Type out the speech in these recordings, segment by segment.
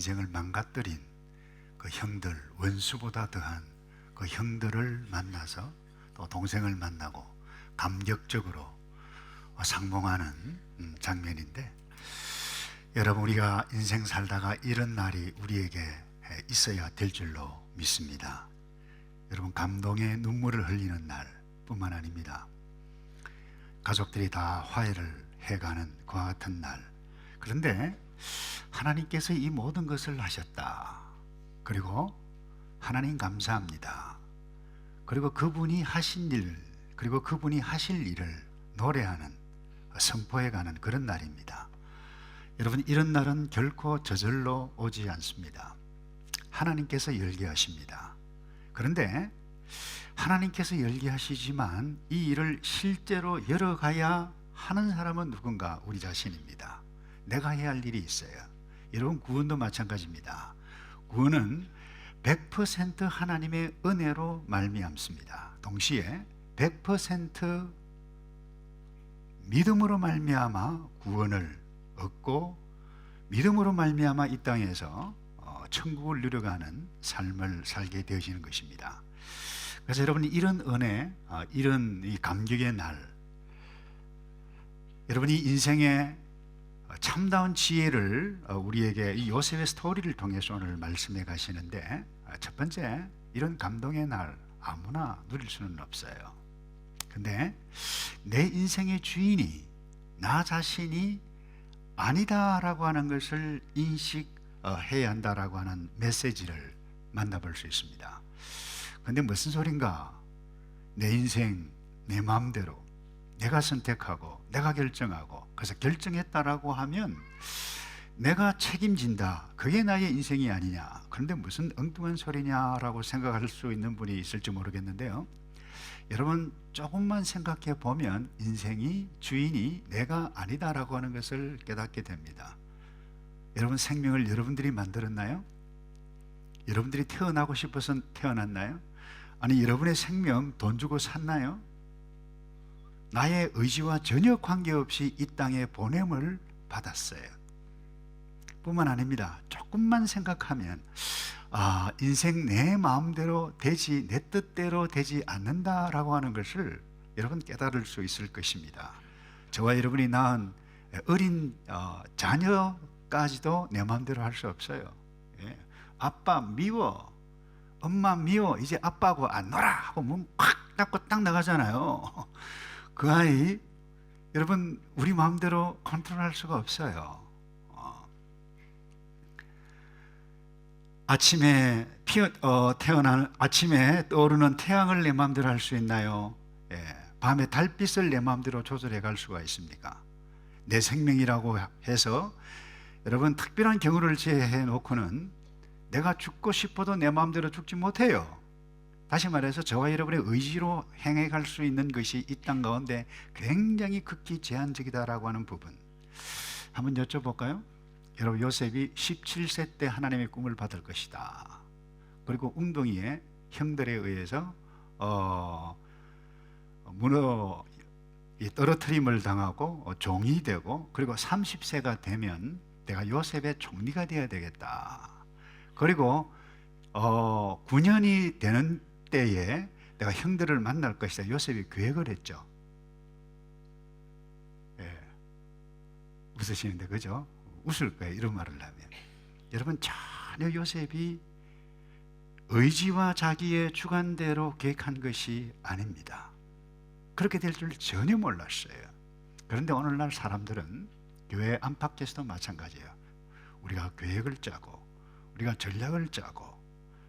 인생을 망가뜨린 그 형들, 원수보다 더한 그 형들을 만나서 또 동생을 만나고 감격적으로 상봉하는 장면인데, 여러분, 우리가 인생 살다가 이런 날이 우리에게 있어야 될 줄로 믿습니다. 여러분, 감동의 눈물을 흘리는 날 뿐만 아닙니다. 가족들이 다 화해를 해가는 그와 같은 날. 그런데 하나님께서 이 모든 것을 하셨다. 그리고 하나님 감사합니다. 그리고 그분이 하신 일, 그리고 그분이 하실 일을 노래하는, 선포해가는 그런 날입니다. 여러분, 이런 날은 결코 저절로 오지 않습니다. 하나님께서 열게 하십니다. 그런데 하나님께서 열게 하시지만 이 일을 실제로 열어가야 하는 사람은 누군가? 우리 자신입니다. 내가 해야 할 일이 있어요. 여러분, 구원도 마찬가지입니다. 구원은 100% 하나님의 은혜로 말미암습니다. 동시에 100% 믿음으로 말미암아 구원을 얻고, 믿음으로 말미암아 이 땅에서 천국을 누려가는 삶을 살게 되어지는 것입니다. 그래서 여러분, 이런 은혜, 이런 이 감격의 날, 여러분이 인생의 참다운 지혜를 우리에게 이 요셉의 스토리를 통해서 오늘 말씀해 가시는데, 첫 번째, 이런 감동의 날 아무나 누릴 수는 없어요. 근데 내 인생의 주인이 나 자신이 아니다라고 하는 것을 인식해야 한다라고 하는 메시지를 만나볼 수 있습니다. 근데 무슨 소린가? 내 인생 내 마음대로 내가 선택하고 내가 결정하고, 그래서 결정했다라고 하면 내가 책임진다, 그게 나의 인생이 아니냐. 그런데 무슨 엉뚱한 소리냐라고 생각할 수 있는 분이 있을지 모르겠는데요, 여러분, 조금만 생각해 보면 인생이 주인이 내가 아니다라고 하는 것을 깨닫게 됩니다. 여러분, 생명을 여러분들이 만들었나요? 여러분들이 태어나고 싶어서 태어났나요? 아니, 여러분의 생명 돈 주고 샀나요? 나의 의지와 전혀 관계없이 이 땅에 보냄을 받았어요. 뿐만 아닙니다. 조금만 생각하면 인생 내 마음대로 되지, 내 뜻대로 되지 않는다라고 하는 것을 여러분 깨달을 수 있을 것입니다. 저와 여러분이 낳은 어린 자녀까지도 내 마음대로 할 수 없어요. 예. 아빠 미워, 엄마 미워, 이제 아빠하고 안 놀아 하고 문 팍 닫고 딱 나가잖아요. 그 아이, 여러분, 우리 마음대로 컨트롤할 수가 없어요. 아침에 태어난 아침에 떠오르는 태양을 내 마음대로 할 수 있나요? 예. 밤에 달빛을 내 마음대로 조절해 갈 수가 있습니까? 내 생명이라고 해서 여러분, 특별한 경우를 제해 놓고는 내가 죽고 싶어도 내 마음대로 죽지 못해요. 다시 말해서 저와 여러분의 의지로 행해 갈 수 있는 것이 이 땅 가운데 굉장히 극히 제한적이다라고 하는 부분, 한번 여쭤볼까요? 여러분, 요셉이 17세 때 하나님의 꿈을 받을 것이다. 그리고 웅덩이에 형들에 의해서 문어 떨어뜨림을 당하고 종이 되고, 그리고 30세가 되면 내가 요셉의 총리가 되어야 되겠다. 그리고 9년이 되는 때에 내가 형들을 만날 것이다. 요셉이 계획을 했죠. 예. 웃으시는데 그죠? 웃을 거예요, 이런 말을 하면. 여러분, 전혀 요셉이 의지와 자기의 주관대로 계획한 것이 아닙니다. 그렇게 될 줄 전혀 몰랐어요. 그런데 오늘날 사람들은 교회 안팎에서도 마찬가지예요. 우리가 계획을 짜고 우리가 전략을 짜고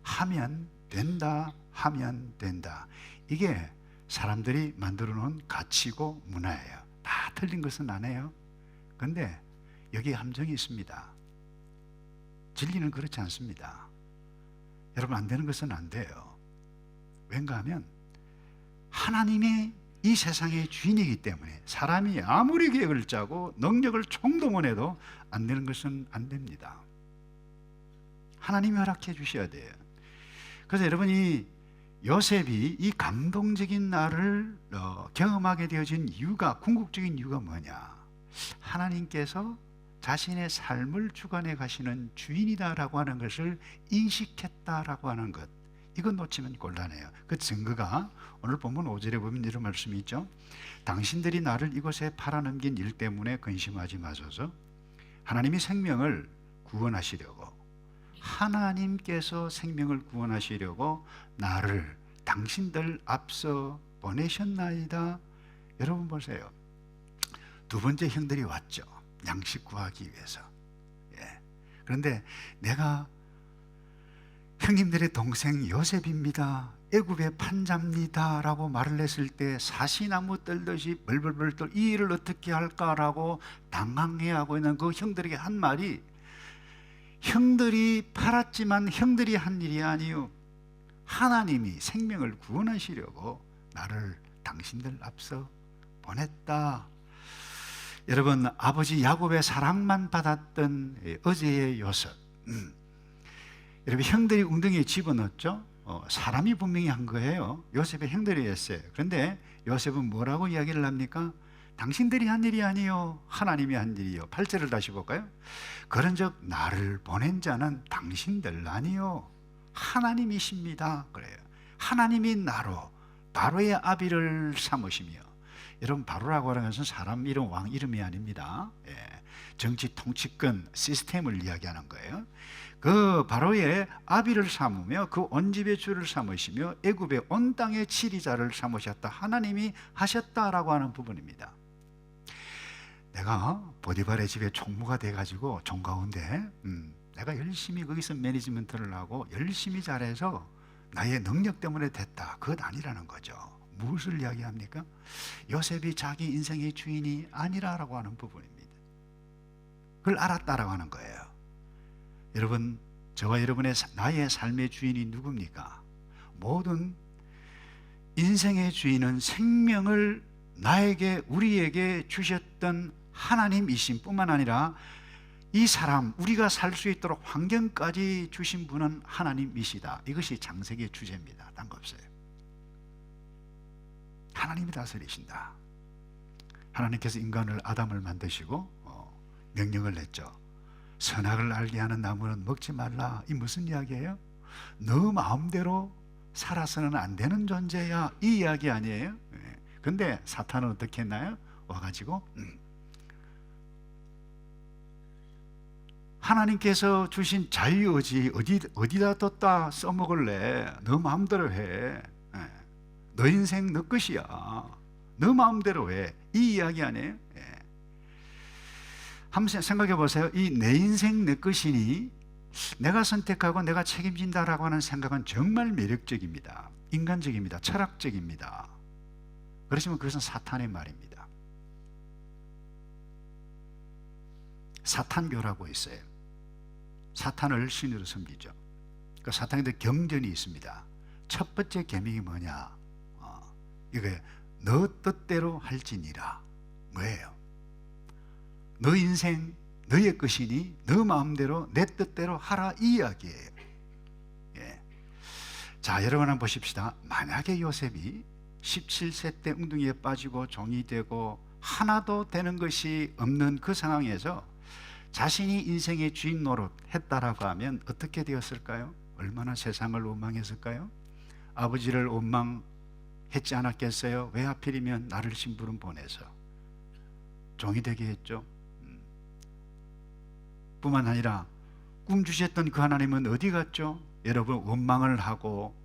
하면 된다, 하면 된다. 이게 사람들이 만들어 놓은 가치고 문화예요. 다 틀린 것은 아니에요. 그런데 여기에 함정이 있습니다. 진리는 그렇지 않습니다. 여러분, 안 되는 것은 안 돼요. 왠가 하면 하나님의 이 세상의 주인이기 때문에 사람이 아무리 계획을 짜고 능력을 총동원해도 안 되는 것은 안 됩니다. 하나님이 허락해 주셔야 돼요. 그래서 여러분이 요셉이 이 감동적인 날을 경험하게 되어진 이유가, 궁극적인 이유가 뭐냐? 하나님께서 자신의 삶을 주관해 가시는 주인이다라고 하는 것을 인식했다라고 하는 것, 이건 놓치면 곤란해요. 그 증거가 오늘 본문 5절에 보면 이런 말씀이 있죠. 당신들이 나를 이곳에 팔아넘긴 일 때문에 근심하지 마소서. 하나님이 생명을 구원하시려고, 하나님께서 생명을 구원하시려고 나를 당신들 앞서 보내셨나이다. 여러분 보세요. 두 번째 형들이 왔죠. 양식 구하기 위해서. 그런데 내가 형님들의 동생 요셉입니다, 애굽의 판자입니다 라고 말을 했을 때 사시나무 떨듯이 벌벌벌 떨, 이 일을 어떻게 할까라고 당황해하고 있는 그 형들에게 한 말이, 형들이 팔았지만 형들이 한 일이 아니요, 하나님이 생명을 구원하시려고 나를 당신들 앞서 보냈다. 여러분, 아버지 야곱의 사랑만 받았던 어제의 요셉, 여러분, 형들이 웅덩이에 집어넣었죠. 사람이 분명히 한 거예요. 요셉의 형들이 했어요. 그런데 요셉은 뭐라고 이야기를 합니까? 당신들이 한 일이 아니요, 하나님이 한 일이요. 8절을 다시 볼까요? 그런즉 나를 보낸 자는 당신들 아니요, 하나님이십니다. 그래요. 하나님이 나로 바로의 아비를 삼으시며, 여러분, 바로라고 하는 것은 사람 이름, 왕 이름이 아닙니다. 정치 통치권 시스템을 이야기하는 거예요. 그 바로의 아비를 삼으며 그 온 집의 주를 삼으시며 애굽의 온 땅의 치리자를 삼으셨다. 하나님이 하셨다라고 하는 부분입니다. 내가 보디발의 집에 총무가 돼가지고 종가운데 내가 열심히 거기서 매니지먼트를 하고 열심히 잘해서 나의 능력 때문에 됐다, 그것 아니라는 거죠. 무엇을 이야기합니까? 요셉이 자기 인생의 주인이 아니라고 하는 부분입니다. 그걸 알았다라고 하는 거예요. 여러분, 저와 여러분의 나의 삶의 주인이 누굽니까? 모든 인생의 주인은 생명을 나에게, 우리에게 주셨던 하나님이신 뿐만 아니라 이 사람, 우리가 살 수 있도록 환경까지 주신 분은 하나님이시다. 이것이 창세기의 주제입니다. 딴 거 없어요. 하나님이 다스리신다. 하나님께서 인간을, 아담을 만드시고 명령을 냈죠. 선악을 알게 하는 나무는 먹지 말라. 이 무슨 이야기예요? 너 마음대로 살아서는 안 되는 존재야, 이 이야기 아니에요? 근데 사탄은 어떻게 했나요? 와가지고 하나님께서 주신 자유의지 어디다 뒀다 써먹을래? 너 마음대로 해. 너 인생 너 것이야. 너 마음대로 해. 이 이야기 아니에요? 한번 생각해 보세요. 이 내 인생 내 것이니 내가 선택하고 내가 책임진다라고 하는 생각은 정말 매력적입니다. 인간적입니다. 철학적입니다. 그렇지만 그것은 사탄의 말입니다. 사탄교라고 있어요. 사탄을 신으로 섬기죠. 그 사탄에도 경전이 있습니다. 첫 번째 계명이 뭐냐? 이게 너 뜻대로 할지니라. 뭐예요? 너 인생 너의 것이니 너 마음대로 내 뜻대로 하라, 이 이야기예요. 자, 여러분 한번 보십시다. 만약에 요셉이 17세 때 웅둥이에 빠지고 종이 되고 하나도 되는 것이 없는 그 상황에서 자신이 인생의 주인 노릇 했다라고 하면 어떻게 되었을까요? 얼마나 세상을 원망했을까요? 아버지를 원망했지 않았겠어요? 왜 하필이면 나를 심부름 보내서 종이 되게 했죠. 뿐만 아니라 꿈 주셨던 그 하나님은 어디 갔죠? 여러분, 원망을 하고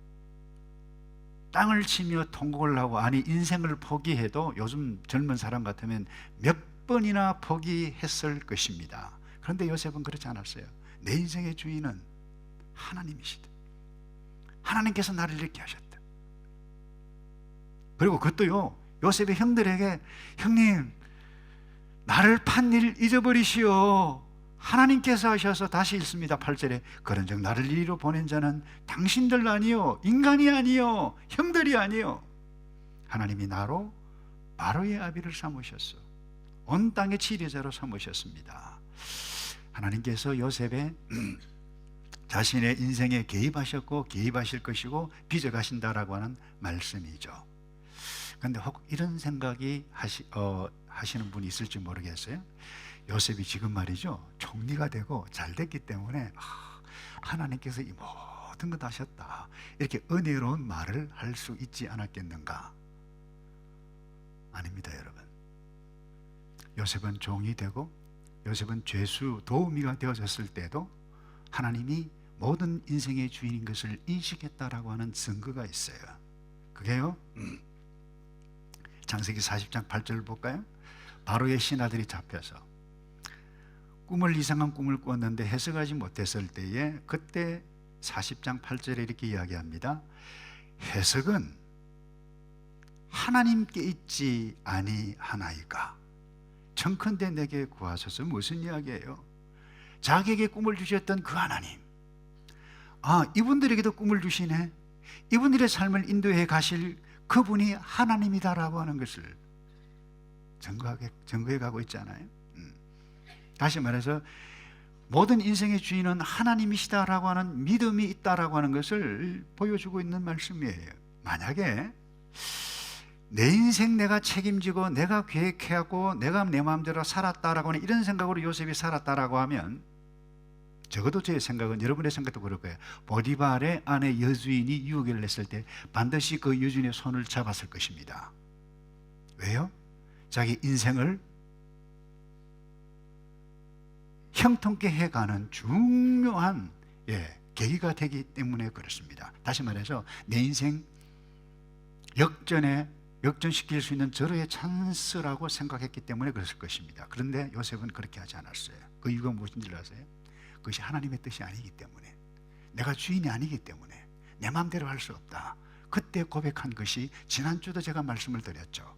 땅을 치며 통곡을 하고, 아니 인생을 포기해도 요즘 젊은 사람 같으면 몇 번이나 포기했을 것입니다. 그런데 요셉은 그렇지 않았어요. 내 인생의 주인은 하나님이시다. 하나님께서 나를 이렇게 하셨다. 그리고 그것도요, 요셉의 형들에게, 형님 나를 판 일 잊어버리시오. 하나님께서 하셔서, 다시 읽습니다. 8절에 그런즉 나를 이리로 보낸 자는 당신들 아니요, 인간이 아니요, 형들이 아니요, 하나님이 나로 바로의 아비를 삼으셨어. 온 땅의 치리자로 삼으셨습니다. 하나님께서 요셉의 자신의 인생에 개입하셨고 개입하실 것이고 빚어가신다라고 하는 말씀이죠. 그런데 혹 이런 생각이 하시는 분이 있을지 모르겠어요. 요셉이 지금 말이죠, 총리가 되고 잘 됐기 때문에 하나님께서 이 모든 것 하셨다, 이렇게 은혜로운 말을 할 수 있지 않았겠는가? 아닙니다, 여러분. 요셉은 종이 되고 요셉은 죄수 도우미가 되어졌을 때도 하나님이 모든 인생의 주인인 것을 인식했다라고 하는 증거가 있어요. 그게요, 창세기 40장 8절을 볼까요? 바로의 신하들이 잡혀서 이상한 꿈을 꾸었는데 해석하지 못했을 때에, 그때 40장 8절에 이렇게 이야기합니다. 해석은 하나님께 있지 아니하나이까? 청컨대 내게 구하소서. 무슨 이야기예요? 자기에게 꿈을 주셨던 그 하나님, 이분들에게도 꿈을 주시네, 이분들의 삶을 인도해 가실 그분이 하나님이다라고 하는 것을 증거해 가고 있잖아요. 다시 말해서 모든 인생의 주인은 하나님이시다라고 하는 믿음이 있다라고 하는 것을 보여주고 있는 말씀이에요. 만약에 내 인생 내가 책임지고 내가 계획하고 내가 내 마음대로 살았다라고 하는 이런 생각으로 요셉이 살았다라고 하면, 적어도 제 생각은, 여러분의 생각도 그럴 거예요. 보디발의 아내 여주인이 유혹을 했을 때 반드시 그 여주인의 손을 잡았을 것입니다. 왜요? 자기 인생을 형통케 해가는 중요한 계기가 되기 때문에 그렇습니다. 다시 말해서 내 인생 역전시킬 수 있는 절호의 찬스라고 생각했기 때문에 그랬을 것입니다. 그런데 요셉은 그렇게 하지 않았어요. 그 이유가 무엇인지 아세요? 그것이 하나님의 뜻이 아니기 때문에, 내가 주인이 아니기 때문에 내 마음대로 할 수 없다. 그때 고백한 것이 지난주도 제가 말씀을 드렸죠.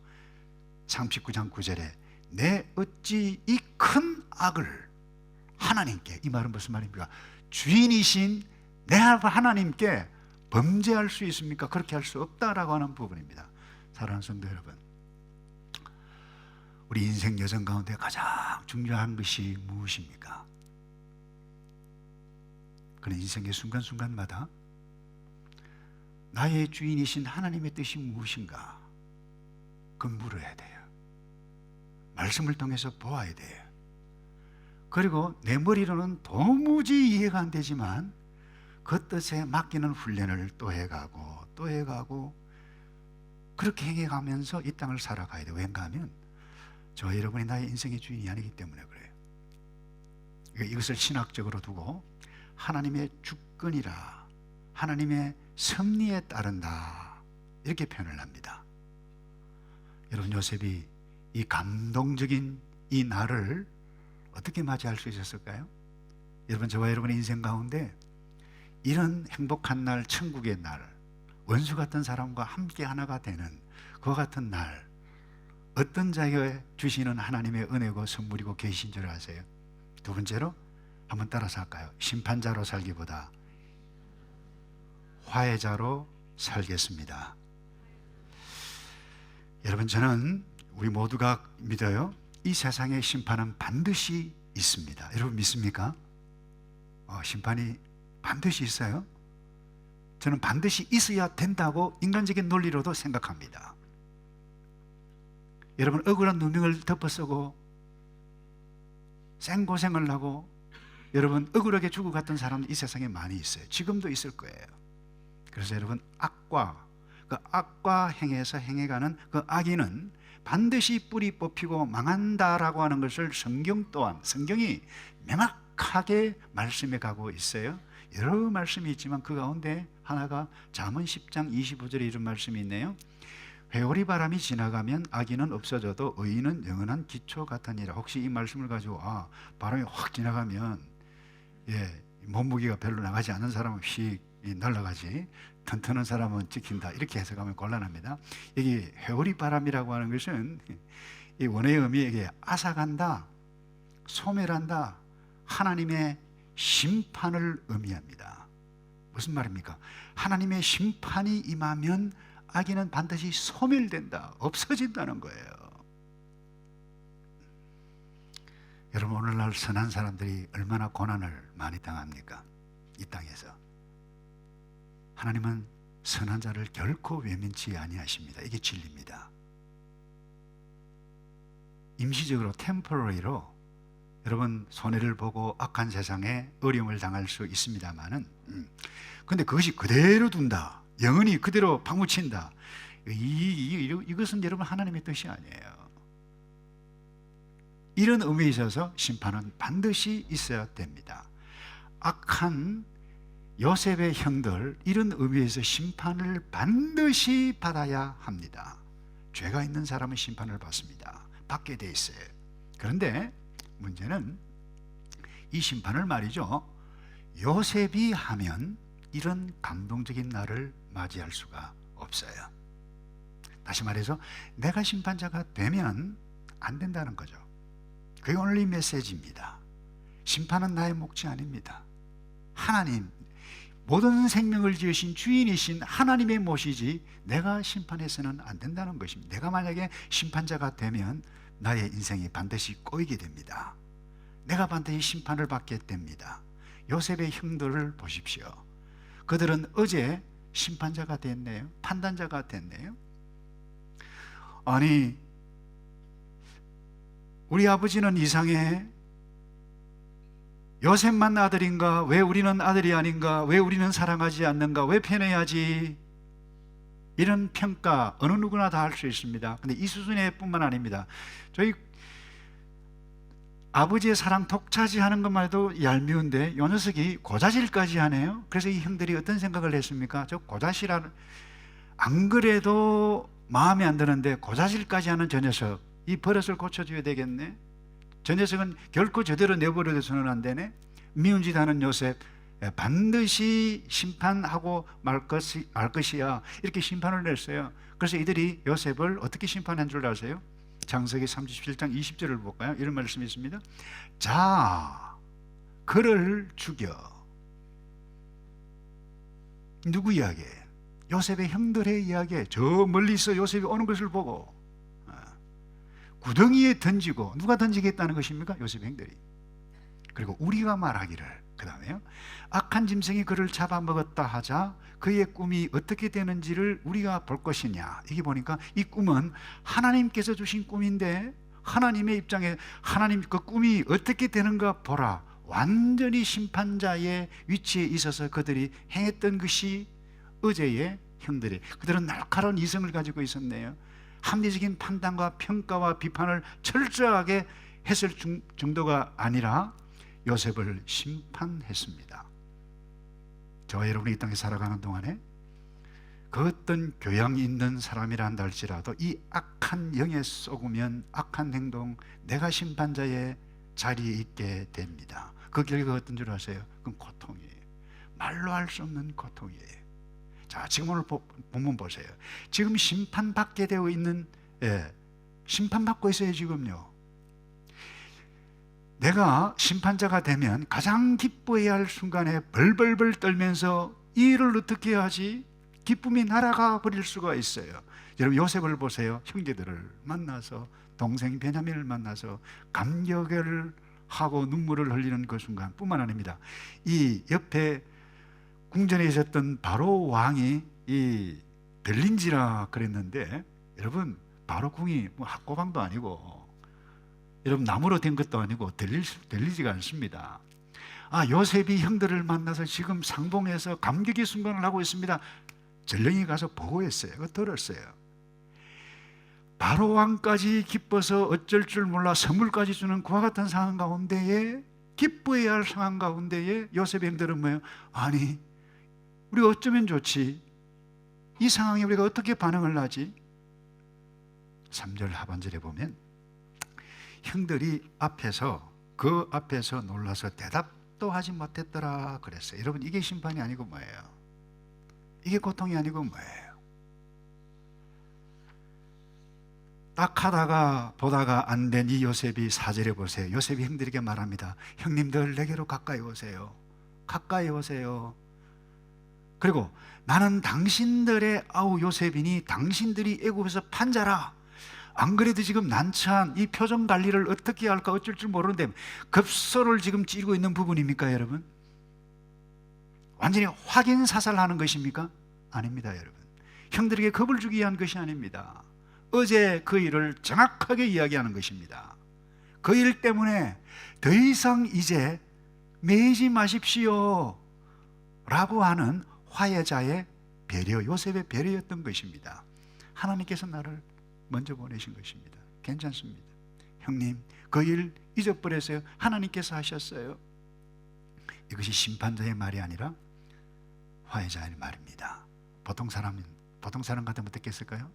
39장 9절에 내 어찌 이 큰 악을 하나님께, 이 말은 무슨 말입니까? 주인이신 내 하나님께 범죄할 수 있습니까? 그렇게 할 수 없다라고 하는 부분입니다. 사랑하는 성도 여러분, 우리 인생 여정 가운데 가장 중요한 것이 무엇입니까? 그는 인생의 순간순간마다 나의 주인이신 하나님의 뜻이 무엇인가? 그건 물어야 돼요. 말씀을 통해서 보아야 돼요. 그리고 내 머리로는 도무지 이해가 안 되지만 그 뜻에 맡기는 훈련을 또 해가고 그렇게 행해가면서 이 땅을 살아가야 돼요. 왠가 하면 저 여러분이 나의 인생의 주인이 아니기 때문에 그래요. 이것을 신학적으로 두고 하나님의 주권이라, 하나님의 섭리에 따른다, 이렇게 표현을 합니다. 여러분, 요셉이 이 감동적인 이 날을 어떻게 맞이할 수 있었을까요? 여러분, 저와 여러분의 인생 가운데 이런 행복한 날, 천국의 날, 원수 같은 사람과 함께 하나가 되는 그와 같은 날, 어떤 자에게 주시는 하나님의 은혜고 선물이고 계신 줄 아세요? 두 번째로 한번 따라서 할까요? 심판자로 살기보다 화해자로 살겠습니다. 여러분, 저는 우리 모두가 믿어요. 이 세상의 심판은 반드시 있습니다. 여러분 믿습니까? 심판이 반드시 있어요. 저는 반드시 있어야 된다고 인간적인 논리로도 생각합니다. 여러분, 억울한 누명을 덮어쓰고 생고생을 하고 여러분 억울하게 죽어갔던 사람도 이 세상에 많이 있어요. 지금도 있을 거예요. 그래서 여러분, 악과 행해서 행해가는 그 악인은 반드시 뿌리 뽑히고 망한다라고 하는 것을 성경이 명확하게 말씀해 가고 있어요. 여러 말씀이 있지만 그 가운데 하나가 잠언 10장 25절에 이런 말씀이 있네요. 회오리 바람이 지나가면 악인은 없어져도 의인은 영원한 기초 같으니라. 혹시 이 말씀을 가지고 바람이 확 지나가면 몸무게가 별로 나가지 않는 사람은 휙 날아가지, 튼튼한 사람은 찍힌다, 이렇게 해석하면 곤란합니다. 여기 회오리 바람이라고 하는 것은 이 원어의 의미에게 앗아간다, 소멸한다, 하나님의 심판을 의미합니다. 무슨 말입니까? 하나님의 심판이 임하면 악인은 반드시 소멸된다, 없어진다는 거예요. 여러분, 오늘날 선한 사람들이 얼마나 고난을 많이 당합니까? 이 땅에서. 하나님은 선한 자를 결코 외면치 아니하십니다. 이게 진리입니다. 임시적으로 템포러리로 여러분 손해를 보고 악한 세상에 어려움을 당할 수 있습니다만은 근데 그것이 그대로 둔다, 영원히 그대로 파묻힌다, 이것은 여러분 하나님의 뜻이 아니에요. 이런 의미에 있어서 심판은 반드시 있어야 됩니다. 악한 요셉의 형들, 이런 의미에서 심판을 반드시 받아야 합니다. 죄가 있는 사람은 심판을 받습니다. 받게 돼 있어요. 그런데 문제는 이 심판을 말이죠, 요셉이 하면 이런 감동적인 날을 맞이할 수가 없어요. 다시 말해서 내가 심판자가 되면 안 된다는 거죠. 그게 오늘 이 메시지입니다. 심판은 나의 몫이 아닙니다. 하나님, 모든 생명을 지으신 주인이신 하나님의 몫이지 내가 심판해서는 안 된다는 것입니다. 내가 만약에 심판자가 되면 나의 인생이 반드시 꼬이게 됩니다. 내가 반드시 심판을 받게 됩니다. 요셉의 형들을 보십시오. 그들은 어제 심판자가 됐네요. 판단자가 됐네요. 아니, 우리 아버지는 이상해. 요셉만 아들인가? 왜 우리는 아들이 아닌가? 왜 우리는 사랑하지 않는가? 왜 편해야지? 이런 평가 어느 누구나 다 할 수 있습니다. 근데 이 수준의 뿐만 아닙니다. 저희 아버지의 사랑 독차지하는 것만 해도 얄미운데 요 녀석이 고자질까지 하네요. 그래서 이 형들이 어떤 생각을 했습니까? 저 고자질하는, 안 그래도 마음에 안 드는데 고자질까지 하는 저 녀석, 이 버릇을 고쳐줘야 되겠네. 저 녀석은 결코 저대로 내버려둬서는 안 되네. 미운 짓 하는 요셉 반드시 심판하고 말 것이야, 이렇게 심판을 냈어요. 그래서 이들이 요셉을 어떻게 심판한 줄 아세요? 창세기 37장 20절을 볼까요? 이런 말씀이 있습니다. 자, 그를 죽여. 누구 이야기예요? 요셉의 형들의 이야기예요. 저 멀리서 요셉이 오는 것을 보고 구덩이에 던지고, 누가 던지겠다는 것입니까? 요셉 형들이. 그리고 우리가 말하기를, 그 다음에요, 악한 짐승이 그를 잡아먹었다 하자 그의 꿈이 어떻게 되는지를 우리가 볼 것이냐. 이게 보니까 이 꿈은 하나님께서 주신 꿈인데, 하나님의 입장에 하나님 그 꿈이 어떻게 되는가 보라. 완전히 심판자의 위치에 있어서 그들이 행했던 것이 어제의 형들이, 그들은 날카로운 이성을 가지고 있었네요. 합리적인 판단과 평가와 비판을 철저하게 했을 정도가 아니라 요셉을 심판했습니다. 저와 여러분이 이 땅에 살아가는 동안에 그 어떤 교양 있는 사람이라 한다 할지라도 이 악한 영에 쏘으면 악한 행동, 내가 심판자의 자리에 있게 됩니다. 그 결과가 어떤 줄 아세요? 그건 고통이에요. 말로 할 수 없는 고통이에요. 자, 지금 오늘 본문 보세요. 지금 심판받게 되어 있는, 심판받고 있어요. 지금요. 내가 심판자가 되면 가장 기뻐해야 할 순간에 벌벌벌 떨면서 이 일을 어떻게 하지? 기쁨이 날아가 버릴 수가 있어요. 여러분 요셉을 보세요. 형제들을 만나서, 동생 베냐민을 만나서 감격을 하고 눈물을 흘리는 그 순간 뿐만 아닙니다. 이 옆에 궁전에 있었던 바로 왕이 이 들린지라 그랬는데, 여러분 바로 궁이 뭐 학고방도 아니고, 여러분 나무로 된 것도 아니고 들리지가 않습니다. 아, 요셉이 형들을 만나서 지금 상봉해서 감격의 순간을 하고 있습니다. 전령이 가서 보고했어요. 그거 들었어요. 바로 왕까지 기뻐서 어쩔 줄 몰라 선물까지 주는 그와 같은 상황 가운데에, 기뻐해야 할 상황 가운데에 요셉의 형들은 뭐예요? 아니, 우리가 어쩌면 좋지? 이 상황에 우리가 어떻게 반응을 하지? 3절 하반절에 보면 형들이 그 앞에서 놀라서 대답도 하지 못했더라 그랬어요. 여러분 이게 심판이 아니고 뭐예요? 이게 고통이 아니고 뭐예요? 딱 하다가 보다가 안 된 이 요셉이 4절에 보세요. 요셉이 형들에게 말합니다. 형님들 내게로 가까이 오세요. 가까이 오세요. 그리고 나는 당신들의 아우 요셉이니 당신들이 애굽에서 판자라. 안 그래도 지금 난처한 이 표정 관리를 어떻게 할까 어쩔 줄 모르는데 급소를 지금 찌르고 있는 부분입니까 여러분? 완전히 확인 사살하는 것입니까? 아닙니다 여러분. 형들에게 겁을 주기 위한 것이 아닙니다. 어제 그 일을 정확하게 이야기하는 것입니다. 그 일 때문에 더 이상 이제 매이지 마십시오 라고 하는 화해자의 배려, 요셉의 배려였던 것입니다. 하나님께서 나를 먼저 보내신 것입니다. 괜찮습니다. 형님, 그 일 잊어버렸어요. 하나님께서 하셨어요. 이것이 심판자의 말이 아니라 화해자의 말입니다. 보통 사람 같으면 어떻게 했을까요?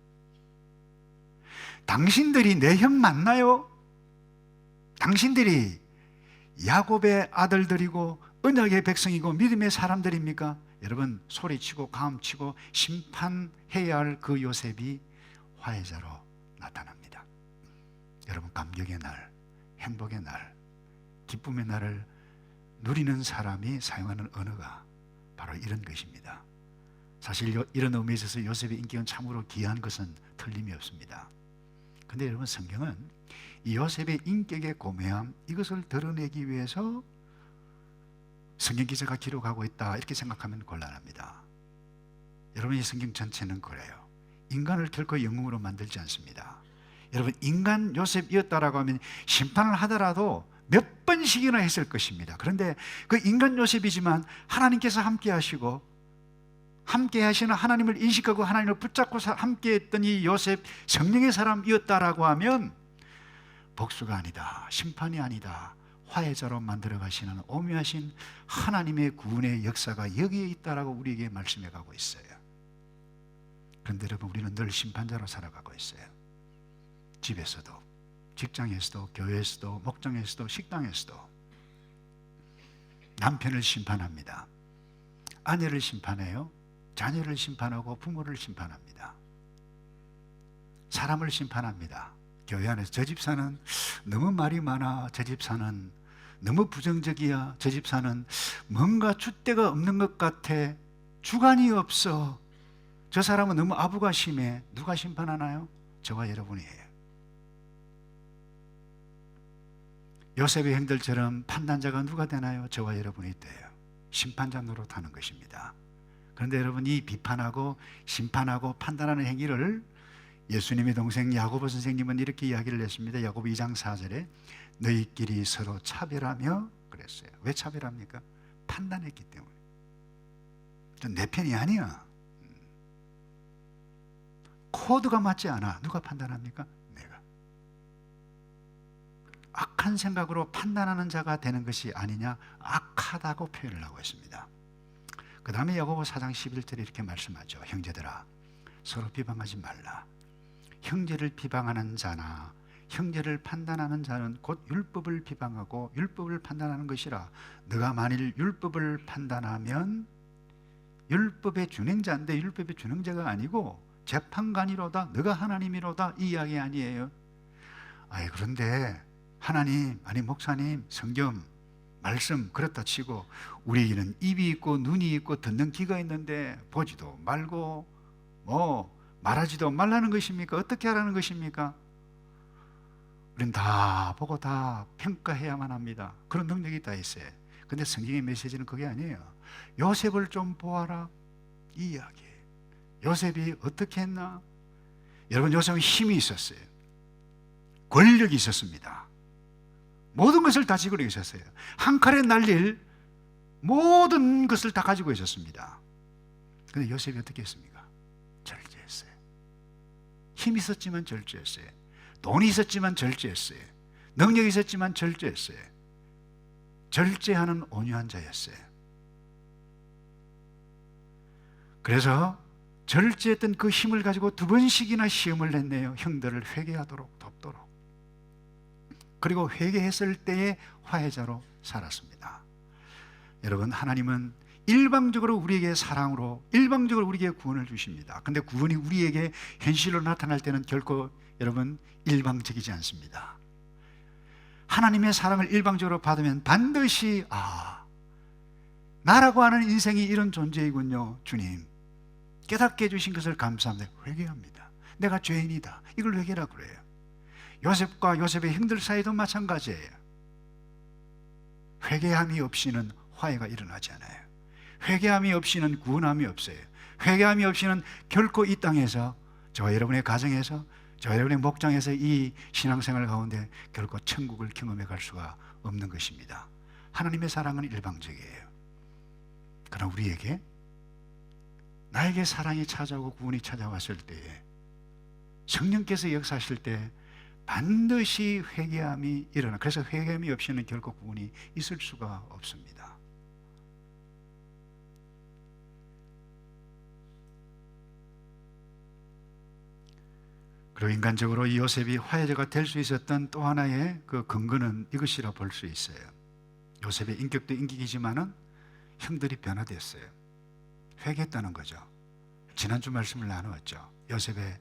당신들이 내 형 맞나요? 당신들이 야곱의 아들들이고 언약의 백성이고 믿음의 사람들입니까? 여러분, 소리치고 가음치고 심판해야 할 그 요셉이 화해자로 나타납니다. 여러분, 감격의 날, 행복의 날, 기쁨의 날을 누리는 사람이 사용하는 언어가 바로 이런 것입니다. 사실 이런 의미에 있어서 요셉의 인격은 참으로 귀한 것은 틀림이 없습니다. 그런데 여러분, 성경은 이 요셉의 인격의 고매함, 이것을 드러내기 위해서 성경 기자가 기록하고 있다, 이렇게 생각하면 곤란합니다. 여러분, 이 성경 전체는 그래요. 인간을 결코 영웅으로 만들지 않습니다. 여러분, 인간 요셉이었다라고 하면 심판을 하더라도 몇 번씩이나 했을 것입니다. 그런데 그 인간 요셉이지만 하나님께서 함께 하시고 함께 하시는 하나님을 인식하고 하나님을 붙잡고 함께 했던 이 요셉, 성령의 사람이었다라고 하면 복수가 아니다, 심판이 아니다, 화해자로 만들어 가시는 오묘하신 하나님의 구원의 역사가 여기에 있다라고 우리에게 말씀해 가고 있어요. 그런데 여러분, 우리는 늘 심판자로 살아가고 있어요. 집에서도, 직장에서도, 교회에서도, 목장에서도, 식당에서도 남편을 심판합니다. 아내를 심판해요. 자녀를 심판하고 부모를 심판합니다. 사람을 심판합니다. 교회 안에서 저 집사는 너무 말이 많아, 저 집사는 너무 부정적이야, 저 집사는 뭔가 줏대가 없는 것 같아, 주관이 없어, 저 사람은 너무 아부가 심해. 누가 심판하나요? 저와 여러분이 해요. 요셉의 형들처럼 판단자가 누가 되나요? 저와 여러분이 돼요. 심판자 노릇하는 것입니다. 그런데 여러분, 이 비판하고 심판하고 판단하는 행위를 예수님의 동생 야고보 선생님은 이렇게 이야기를 했습니다. 야고보 2장 4절에 너희끼리 서로 차별하며 그랬어요. 왜 차별합니까? 판단했기 때문에. 내 편이 아니야. 코드가 맞지 않아. 누가 판단합니까? 내가. 악한 생각으로 판단하는 자가 되는 것이 아니냐, 악하다고 표현을 하고 있습니다. 그 다음에 야고보 4장 11절에 이렇게 말씀하죠. 형제들아, 서로 비방하지 말라. 형제를 비방하는 자나 형제를 판단하는 자는 곧 율법을 비방하고 율법을 판단하는 것이라. 너가 만일 율법을 판단하면 율법의 준행자인데 율법의 준행자가 아니고 재판관이로다, 너가 하나님이로다, 이 이야기 아니에요. 그런데 하나님, 아니 목사님, 성경 말씀 그렇다 치고 우리에게는 입이 있고 눈이 있고 듣는 귀가 있는데 보지도 말고 말하지도 말라는 것입니까? 어떻게 하라는 것입니까? 우리는 다 보고 다 평가해야만 합니다. 그런 능력이 다 있어요. 근데 성경의 메시지는 그게 아니에요. 요셉을 좀 보아라, 이 이야기예요. 요셉이 어떻게 했나? 여러분, 요셉은 힘이 있었어요. 권력이 있었습니다. 모든 것을 다 지고 있었어요. 한 칼에 날릴 모든 것을 다 가지고 있었습니다. 그런데 요셉이 어떻게 했습니까? 절제했어요. 힘이 있었지만 절제했어요. 돈이 있었지만 절제했어요. 능력이 있었지만 절제했어요. 절제하는 온유한 자였어요. 그래서 절제했던 그 힘을 가지고 2번씩이나 시험을 냈네요. 형들을 회개하도록 돕도록. 그리고 회개했을 때에 화해자로 살았습니다. 여러분, 하나님은 일방적으로 우리에게 사랑으로 일방적으로 우리에게 구원을 주십니다. 그런데 구원이 우리에게 현실로 나타날 때는 결코 여러분 일방적이지 않습니다. 하나님의 사랑을 일방적으로 받으면 반드시 나라고 하는 인생이 이런 존재이군요. 주님 깨닫게 해주신 것을 감사합니다. 회개합니다. 내가 죄인이다. 이걸 회개라고 그래요. 요셉과 요셉의 형들 사이도 마찬가지예요. 회개함이 없이는 화해가 일어나지 않아요. 회개함이 없이는 구원함이 없어요. 회개함이 없이는 결코 이 땅에서 저와 여러분의 가정에서 저 여러분의 목장에서 이 신앙생활 가운데 결코 천국을 경험해 갈 수가 없는 것입니다. 하나님의 사랑은 일방적이에요. 그러나 우리에게 나에게 사랑이 찾아오고 구원이 찾아왔을 때에 성령께서 역사하실 때 반드시 회개함이 일어나. 그래서 회개함이 없이는 결코 구원이 있을 수가 없습니다. 그리고 인간적으로 이 요셉이 화해자가 될 수 있었던 또 하나의 그 근거는 이것이라 볼 수 있어요. 요셉의 인격도 인격이지만은 형들이 변화됐어요. 회개했다는 거죠. 지난주 말씀을 나누었죠. 요셉의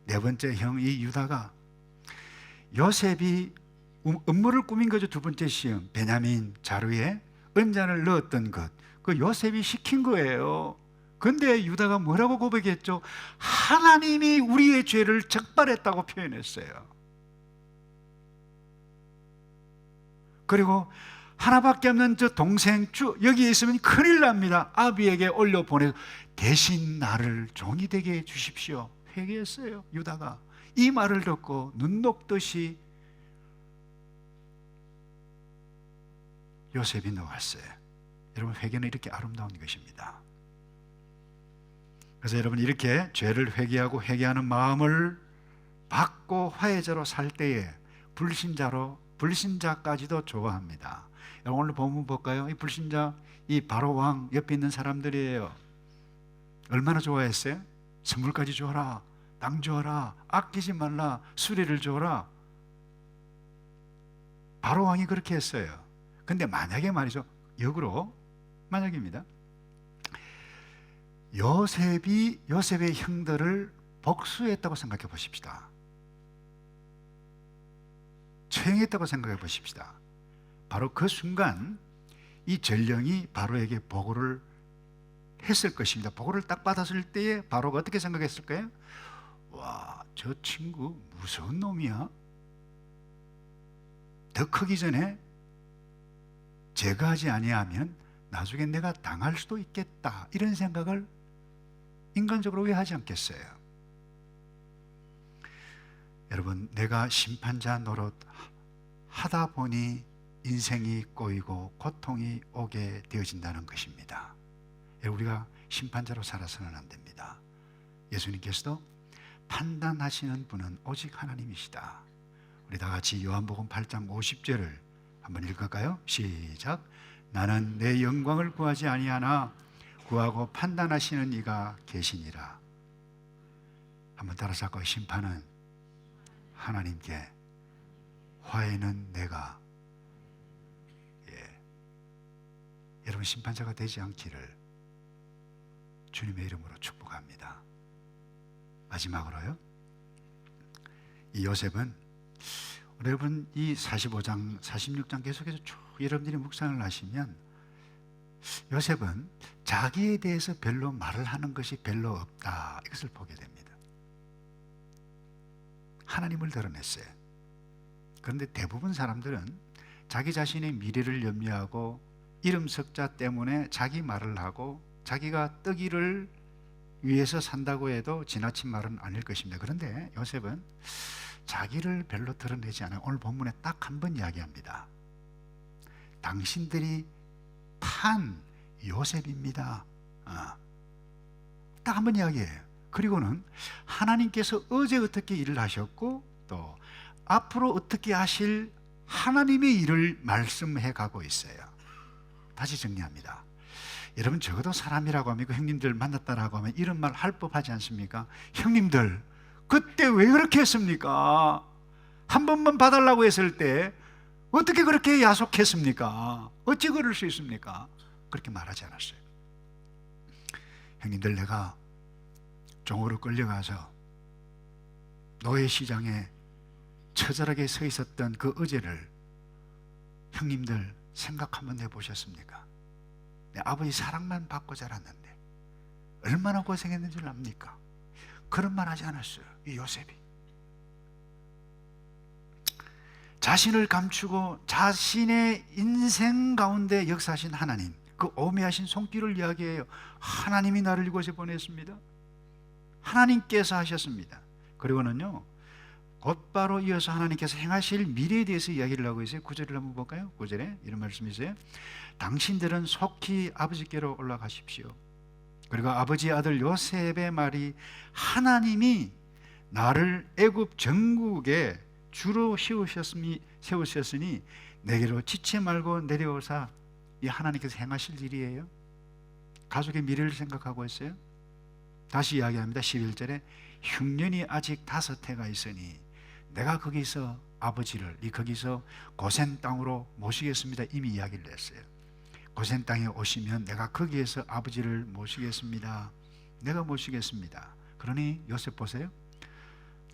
네 번째 형 이 유다가 요셉이 음모를 꾸민 거죠. 두 번째 시험 베냐민 자루에 은잔을 넣었던 것, 그 요셉이 시킨 거예요. 근데 유다가 뭐라고 고백했죠? 하나님이 우리의 죄를 적발했다고 표현했어요. 그리고 하나밖에 없는 저 동생 여기에 있으면 큰일 납니다. 아비에게 올려보내서 대신 나를 종이 되게 해 주십시오. 회개했어요. 유다가 이 말을 듣고 눈 녹듯이 요셉이 나왔어요. 여러분, 회개는 이렇게 아름다운 것입니다. 그래서 여러분, 이렇게 죄를 회개하고 회개하는 마음을 받고 화해자로 살 때에 불신자까지도 좋아합니다. 여러분, 오늘 본문 볼까요? 이 불신자, 이 바로 왕 옆에 있는 사람들이에요. 얼마나 좋아했어요? 선물까지 줘라, 땅 줘라, 아끼지 말라, 수레를 줘라. 바로 왕이 그렇게 했어요. 근데 만약에 말이죠, 역으로 만약입니다, 요셉의 형들을 복수했다고 생각해 보십시다. 처형했다고 생각해 보십시다. 바로 그 순간 이 전령이 바로에게 보고를 했을 것입니다. 보고를 딱 받았을 때에 바로가 어떻게 생각했을까요? 와, 저 친구 무서운 놈이야. 더 크기 전에 제가 하지 아니하면 나중에 내가 당할 수도 있겠다, 이런 생각을 인간적으로 왜 하지 않겠어요? 여러분, 내가 심판자 노릇 하다 보니 인생이 꼬이고 고통이 오게 되어진다는 것입니다. 우리가 심판자로 살아서는 안 됩니다. 예수님께서도 판단하시는 분은 오직 하나님이시다. 우리 다 같이 요한복음 8장 50절을 한번 읽을까요? 시작. 나는 내 영광을 구하지 아니하나 구하고 판단하시는 이가 계시니라. 한번 따라서 할까요? 심판은 하나님께, 화해는 내가. 여러분, 심판자가 되지 않기를 주님의 이름으로 축복합니다. 마지막으로요, 이 요셉은 여러분 이 45장 46장 계속해서 쭉 여러분들이 묵상을 하시면 요셉은 자기에 대해서 별로 말을 하는 것이 별로 없다, 이것을 보게 됩니다. 하나님을 드러냈어요. 그런데 대부분 사람들은 자기 자신의 미래를 염려하고 이름 석자 때문에 자기 말을 하고 자기가 뜨기를 위해서 산다고 해도 지나친 말은 아닐 것입니다. 그런데 요셉은 자기를 별로 드러내지 않아요. 오늘 본문에 딱 한 번 이야기합니다. 당신들이 판 요셉입니다. 딱 한 번 이야기해요. 그리고는 하나님께서 어제 어떻게 일을 하셨고 또 앞으로 어떻게 하실 하나님의 일을 말씀해 가고 있어요. 다시 정리합니다. 여러분, 적어도 사람이라고 하면, 형님들 만났다라고 하면 이런 말 할 법하지 않습니까? 형님들 그때 왜 그렇게 했습니까? 한 번만 봐달라고 했을 때 어떻게 그렇게 야속했습니까? 어찌 그럴 수 있습니까? 그렇게 말하지 않았어요. 형님들, 내가 종으로 끌려가서 노예시장에 처절하게 서 있었던 그 어제를 형님들 생각 한번 해보셨습니까? 내 아버지 사랑만 받고 자랐는데 얼마나 고생했는 줄 압니까? 그런 말 하지 않았어요. 이 요셉이 자신을 감추고 자신의 인생 가운데 역사하신 하나님, 그 오묘하신 손길을 이야기해요. 하나님이 나를 이곳에 보냈습니다. 하나님께서 하셨습니다. 그리고는요, 곧바로 이어서 하나님께서 행하실 미래에 대해서 이야기를 하고 있어요. 9절을 한번 볼까요? 9절에 이런 말씀이 있어요. 당신들은 속히 아버지께로 올라가십시오. 그리고 아버지의 아들 요셉의 말이 하나님이 나를 애굽 전국에 주로 세우셨으니 내게로 지체 말고 내려오사. 이 하나님께서 행하실 일이에요. 가족의 미래를 생각하고 있어요. 다시 이야기합니다. 11절에 흉년이 아직 5해가 있으니 내가 거기서 아버지를 거기서 고센 땅으로 모시겠습니다. 이미 이야기를 했어요. 고센 땅에 오시면 내가 거기에서 아버지를 모시겠습니다. 내가 모시겠습니다. 그러니 요셉 보세요.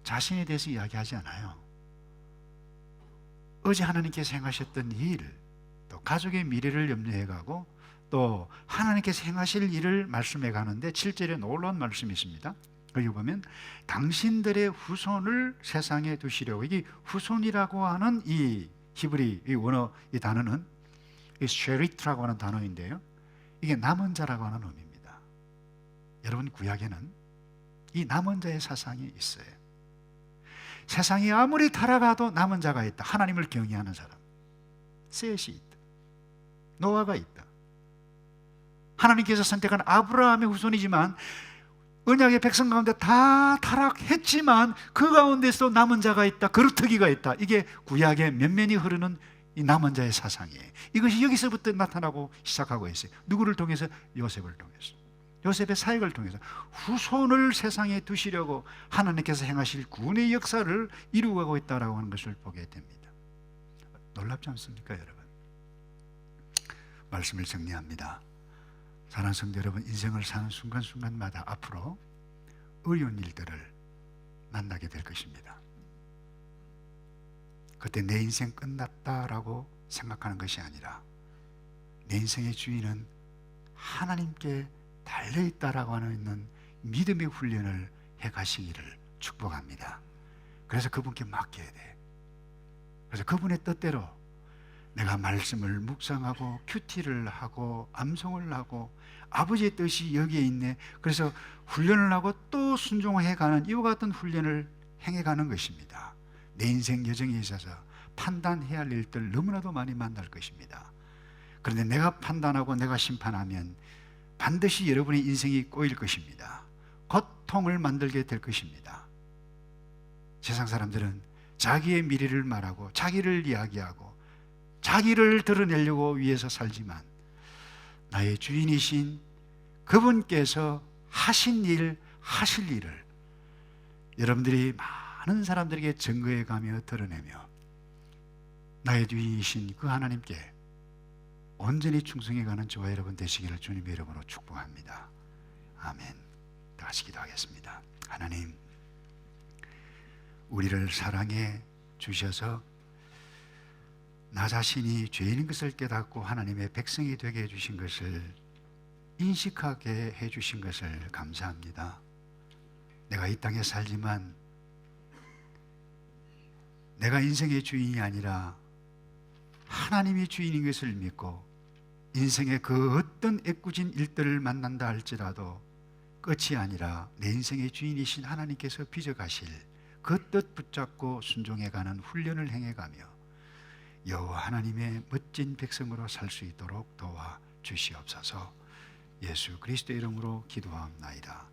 자신에 대해서 이야기하지 않아요. 어제 하나님께서 행하셨던 일, 또 가족의 미래를 염려해 가고 또 하나님께서 행하실 일을 말씀해 가는데 7절에 놀라운 말씀이 있습니다. 거기 보면 당신들의 후손을 세상에 두시려고, 이게 후손이라고 하는 이 히브리 이 원어 이 단어는 이 쉐리트라고 하는 단어인데요, 이게 남은 자라고 하는 의미입니다. 여러분, 구약에는 이 남은 자의 사상이 있어요. 세상이 아무리 타락해도 남은 자가 있다. 하나님을 경외하는 사람. 셋이 있다. 노아가 있다. 하나님께서 선택한 아브라함의 후손이지만 언약의 백성 가운데 다 타락했지만 그 가운데서 남은 자가 있다. 그루터기가 있다. 이게 구약의 면면이 흐르는 이 남은 자의 사상이에요. 이것이 여기서부터 나타나고 시작하고 있어요. 누구를 통해서? 요셉을 통해서. 요셉의 사역을 통해서 후손을 세상에 두시려고 하나님께서 행하실 구원의 역사를 이루어가고 있다고 하는 것을 보게 됩니다. 놀랍지 않습니까, 여러분? 말씀을 정리합니다. 사랑하는 성도 여러분, 인생을 사는 순간순간마다 앞으로 어려운 일들을 만나게 될 것입니다. 그때 내 인생 끝났다라고 생각하는 것이 아니라 내 인생의 주인은 하나님께 달려있다라고 하는 믿음의 훈련을 해가시기를 축복합니다. 그래서 그분께 맡겨야 돼. 그래서 그분의 뜻대로 내가 말씀을 묵상하고 큐티를 하고 암송을 하고 아버지의 뜻이 여기에 있네. 그래서 훈련을 하고 또 순종해가는 이와 같은 훈련을 행해가는 것입니다. 내 인생 여정에 있어서 판단해야 할 일들 너무나도 많이 만날 것입니다. 그런데 내가 판단하고 내가 심판하면 반드시 여러분의 인생이 꼬일 것입니다. 고통을 만들게 될 것입니다. 세상 사람들은 자기의 미래를 말하고 자기를 이야기하고 자기를 드러내려고 위해서 살지만 나의 주인이신 그분께서 하신 일, 하실 일을 여러분들이 많은 사람들에게 증거해 가며 드러내며 나의 주인이신 그 하나님께 온전히 충성해 가는 저와 여러분 되시기를 주님의 이름으로 축복합니다. 아멘. 다 같이 기도하겠습니다. 하나님, 우리를 사랑해 주셔서 나 자신이 죄인인 것을 깨닫고 하나님의 백성이 되게 해주신 것을 인식하게 해주신 것을 감사합니다. 내가 이 땅에 살지만 내가 인생의 주인이 아니라 하나님이 주인인 것을 믿고 인생의 그 어떤 애꿎은 일들을 만난다 할지라도 끝이 아니라 내 인생의 주인이신 하나님께서 빚어가실 그 뜻 붙잡고 순종해가는 훈련을 행해가며 여호와 하나님의 멋진 백성으로 살 수 있도록 도와 주시옵소서. 예수 그리스도의 이름으로 기도하옵나이다.